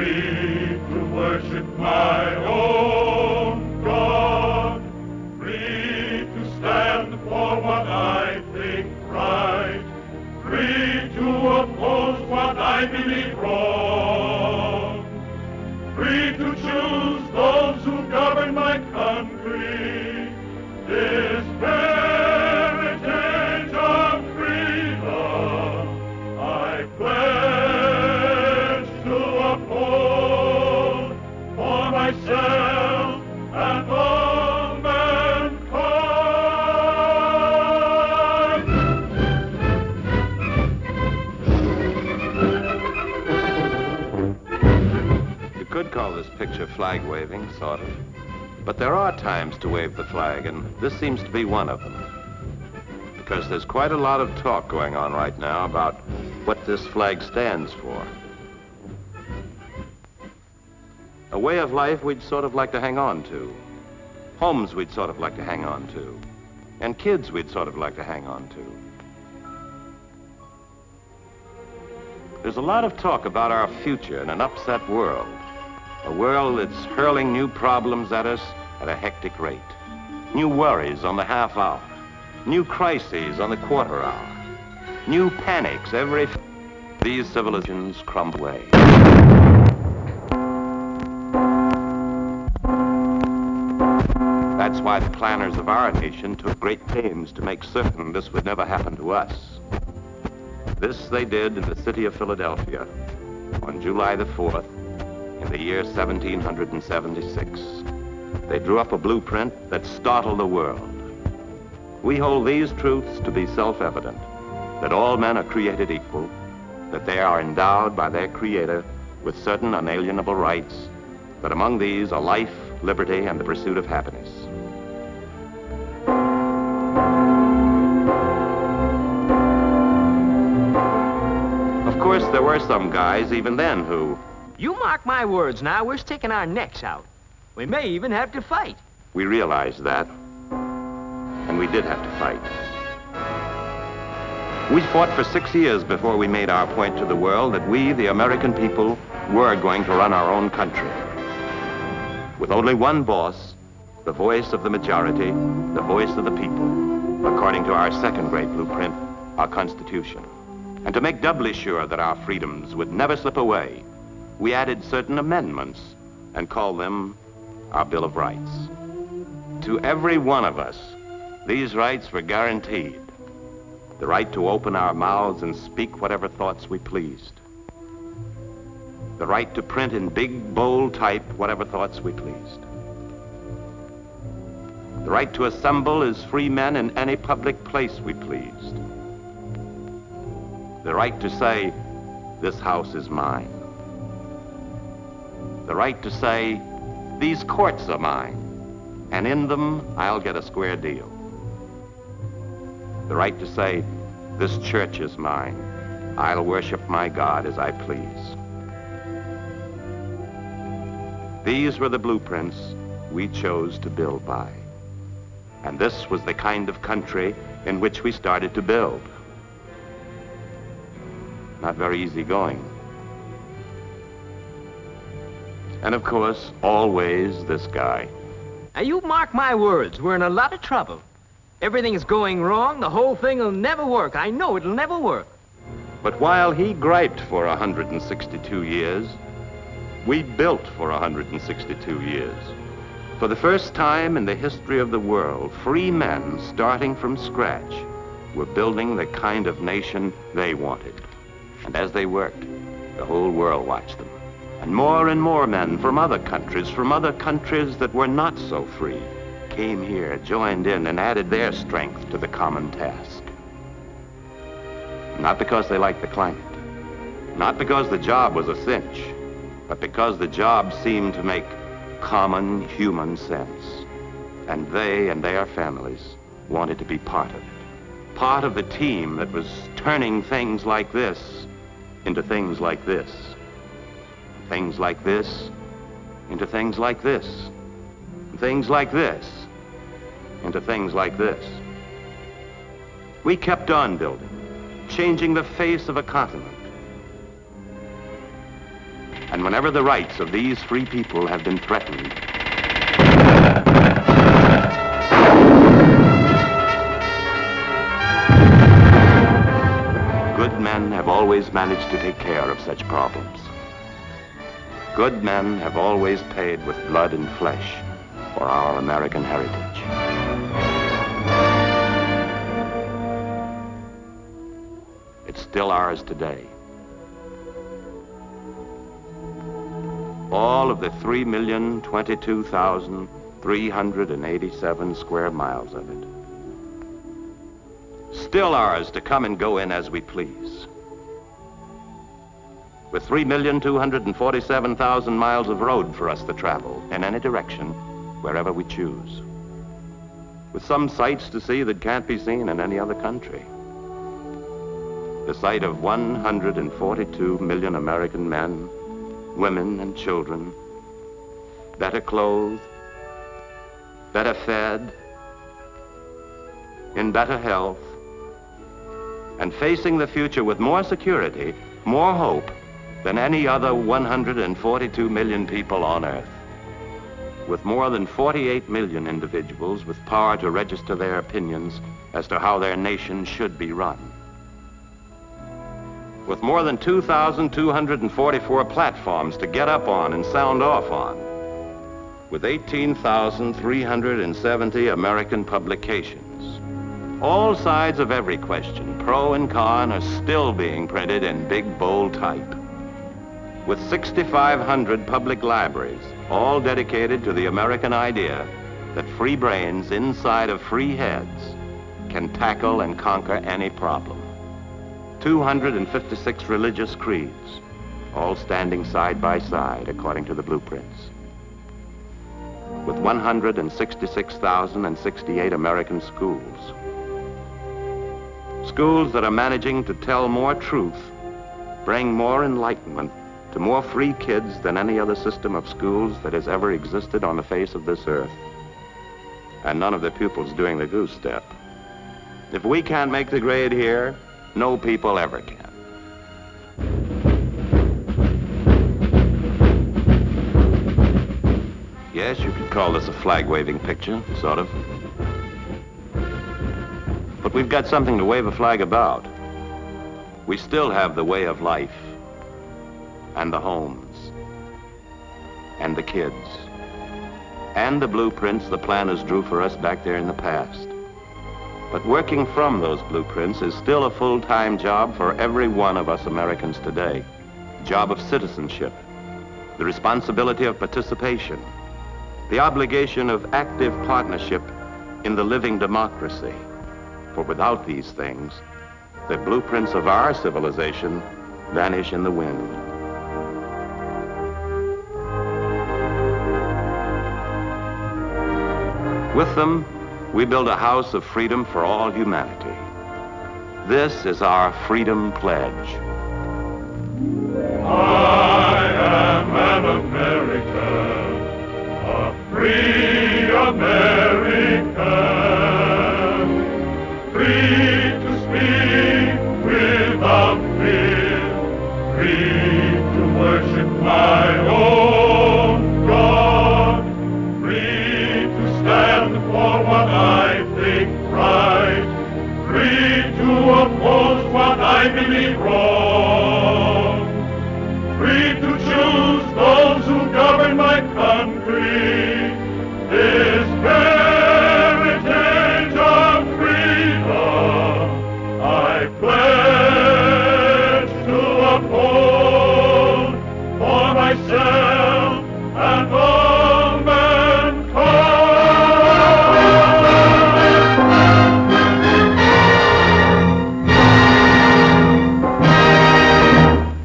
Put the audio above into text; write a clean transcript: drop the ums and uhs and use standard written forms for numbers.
free to worship my own God, free to stand for what I think right, free to oppose what I believe wrong, free to choose those who govern my country, this heritage of freedom I pledge to uphold for myself and all mankind. You could call this picture flag waving, sort of. But there are times to wave the flag, and this seems to be one of them. Because there's quite a lot of talk going on right now about what this flag stands for. A way of life we'd sort of like to hang on to. Homes we'd sort of like to hang on to. And kids we'd sort of like to hang on to. There's a lot of talk about our future in an upset world. A world that's hurling new problems at us at a hectic rate. New worries on the half hour. New crises on the quarter hour. New panics every... These civilizations crumble away. That's why the planners of our nation took great pains to make certain this would never happen to us. This they did in the city of Philadelphia on July the 4th in the year 1776. They drew up a blueprint that startled the world. We hold these truths to be self-evident, that all men are created equal, that they are endowed by their Creator with certain unalienable rights, that among these are life, liberty, and the pursuit of happiness. Of course, there were some guys even then who... You mark my words now, we're sticking our necks out. We may even have to fight. We realized that, and we did have to fight. We fought for 6 years before we made our point to the world that we, the American people, were going to run our own country. With only one boss, the voice of the majority, the voice of the people, according to our second great blueprint, our Constitution. And to make doubly sure that our freedoms would never slip away, we added certain amendments and called them our Bill of Rights. To every one of us, these rights were guaranteed. The right to open our mouths and speak whatever thoughts we pleased. The right to print in big, bold type whatever thoughts we pleased. The right to assemble as free men in any public place we pleased. The right to say, this house is mine. The right to say, these courts are mine, and in them I'll get a square deal. The right to say, this church is mine. I'll worship my God as I please. These were the blueprints we chose to build by. And this was the kind of country in which we started to build. Not very easy going. And of course, always this guy. Now you mark my words, we're in a lot of trouble. Everything is going wrong, the whole thing will never work. I know it'll never work. But while he griped for 162 years, we built for 162 years. For the first time in the history of the world, free men starting from scratch were building the kind of nation they wanted. And as they worked, the whole world watched them. And more men from other countries that were not so free, came here, joined in, and added their strength to the common task. Not because they liked the climate, not because the job was a cinch, but because the job seemed to make common human sense. And they and their families wanted to be part of it. Part of the team that was turning things like this into things like this. Things like this into things like this. Things like this into things like this. We kept on building, changing the face of a continent. And whenever the rights of these free people have been threatened, good men have always managed to take care of such problems. Good men have always paid with blood and flesh for our American heritage. It's still ours today. All of the 3,022,387 square miles of it. Still ours to come and go in as we please. With 3,247,000 miles of road for us to travel in any direction, wherever we choose. With some sights to see that can't be seen in any other country. The sight of 142 million American men, women and children, better clothed, better fed, in better health, and facing the future with more security, more hope than any other 142 million people on Earth. With more than 48 million individuals with power to register their opinions as to how their nation should be run. With more than 2,244 platforms to get up on and sound off on. With 18,370 American publications. All sides of every question, pro and con, are still being printed in big, bold type. With 6,500 public libraries, all dedicated to the American idea that free brains inside of free heads can tackle and conquer any problem. 256 religious creeds, all standing side by side according to the blueprints. With 166,068 American schools. Schools that are managing to tell more truth, bring more enlightenment to more free kids than any other system of schools that has ever existed on the face of this earth. And none of the pupils doing the goose step. If we can't make the grade here, no people ever can. Yes, you could call this a flag-waving picture, sort of. But we've got something to wave a flag about. We still have the way of life, and the homes, and the kids, and the blueprints the planners drew for us back there in the past. But working from those blueprints is still a full-time job for every one of us Americans today. Job of citizenship, the responsibility of participation, the obligation of active partnership in the living democracy. For without these things, the blueprints of our civilization vanish in the wind. With them, we build a house of freedom for all humanity. This is our freedom pledge. I am an American, a free American, free to speak without fear, free to worship my own God, free to stand for what I think right, free to oppose what I believe wrong.